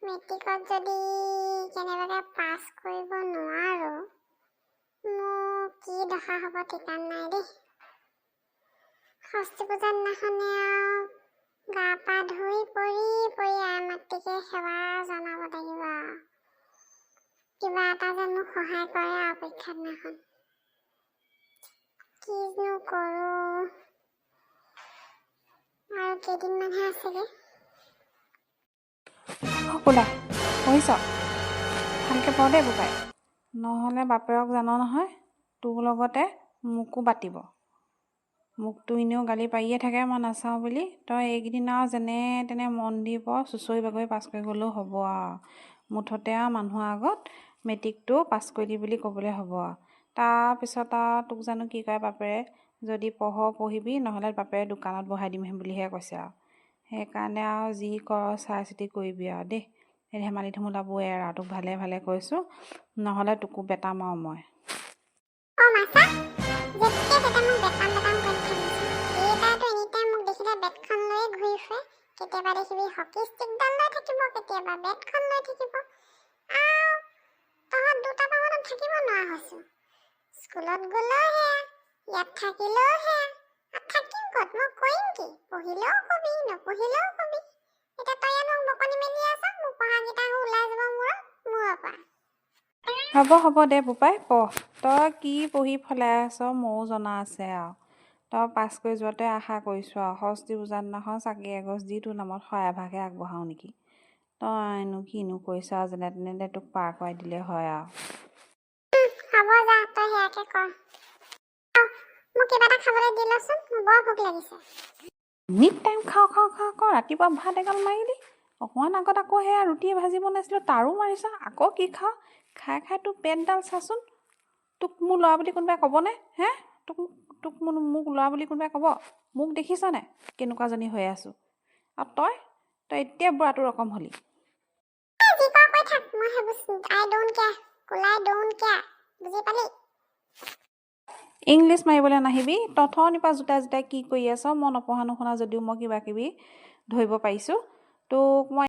মেট্ৰিকত যদি কেনেবাকৈ পাছ কৰিব নোৱাৰোঁ, মোৰ কি দশা হ'ব ঠিকান নাই দেই। ষষ্ঠী পূজাৰ দিনাখনে আৰু গা পা ধুই পৰি আই মাতৃকে সেৱা জনাব লাগিব আৰু কিবা এটা যেন মোক সহায় কৰে আৰু পৰীক্ষা দিনাখন। কিনো কৰোঁ, আৰু কেইদিনমানহে আছেগৈ। ওলাই পঢ়িছ ভালকৈ পঢ় দেই বোপাই, নহ'লে বাপেৰক জান নহয় তোৰ লগতে মোকো বাতিব। মোকতো এনেও গালি পাৰিয়ে থাকে মই নাচাওঁ বুলি। তই এইকেইদিন আৰু যেনে তেনে মন দি পঢ়, চুঁচৰি বাগৰি পাছ কৰি গ'লেও হ'ব আৰু মুঠতে আৰু মানুহৰ আগত মেট্ৰিকটো পাছ কৰিলি বুলি ক'বলৈ হ'ব আৰু তাৰপিছত আৰু তোক জানো কি কয় বাপেৰে, যদি পঢ়িবি, নহ'লে বাপেৰে দোকানত বহাই দিমহি বুলিহে কৈছে আৰু সেইকাৰণে আৰু যি কৰ চাই চিতি কৰিবি আৰু দেই। এই ধেমালি ধুমুলাবোৰ এৰা, তোক ভালে ভালে কৈছোঁ, নহ'লে তোকো বেটাম আৰু মই। মাছা যেতিয়া তেতিয়া মোক বেটাম কৰি থাকিবচোন। এইটাইতো এনিটাইম মোক দেখিলে বেটখন লৈয়ে ঘূৰি ফুৰে। কেতিয়াবা দেখিবি হকী ষ্টিকডাল লৈ থাকিব, কেতিয়াবা বেটখন লৈ থাকিব। তহঁত দুটা পাবত থাকিব নোৱাৰা হৈছোঁ। স্কুলত গ'লেও সেয়া, ইয়াত থাকিলেও সেয়া। থাকিম ক'ত, মই কৰিম কি? পঢ়িলেও কবি, নপঢ়িলেও কবি। এতিয়া তই ইয়াত মোক বকনি মেলি আছ, মোক পঢ়াকেইটা ওলাই যাব মূৰৰ পৰা। হ'ব দে বোপাই, পঢ়। তই কি পঢ়ি ফলাই আছ ময়ো জনা আছে আৰু তই পাছ কৰি যোৱাতে আশা কৰিছোঁ আৰু ষষ্ঠী পূজাৰ দিনাখন চাকি এগছ দি তোৰ নামত শৰাই ভাগে আগবঢ়াওঁ নেকি। তইনো কিনো কৰিছ আৰু যেনে তেনে তোক পাৰ কৰাই দিলে হয় আৰু। হ'ব যা, তই সেয়াকে কৰ। মোক কিবা এটা খাবলৈ দি লচোন, মোৰ বৰ ভোক লাগিছে। এনি টাইম খাওঁ ৰাতিপুৱা ভাত এগাল মাৰিলি, অকণমান আগত আকৌ সেয়া ৰুটি ভাজি বনাইছিলোঁ তাৰো মাৰিছ, আকৌ কি খাওঁ। খাই তোৰ পেটডাল চাচোন। তোক মোৰ ল'ৰা বুলি কোনোবাই ক'বনে হে? তোক মোক ল'ৰা বুলি কোনোবাই ক'ব? মোক দেখিছনে কেনেকুৱাজনী হৈ আছোঁ? আৰু তই এতিয়া বুঢ়াটো ৰকম হ'লি। যি কৰ কৈ থাক, মই সেইবোৰ আই don't care, Kulai don't care, বুজি পালি? ইংলিছ মাৰিবলৈ নাহিবি। তথনিৰ পৰা জোতাই কি কৰি আছ? মই নপঢ়া নুশুনা যদিও মই কিবা কিবি ধৰিব পাৰিছোঁ। তোক মই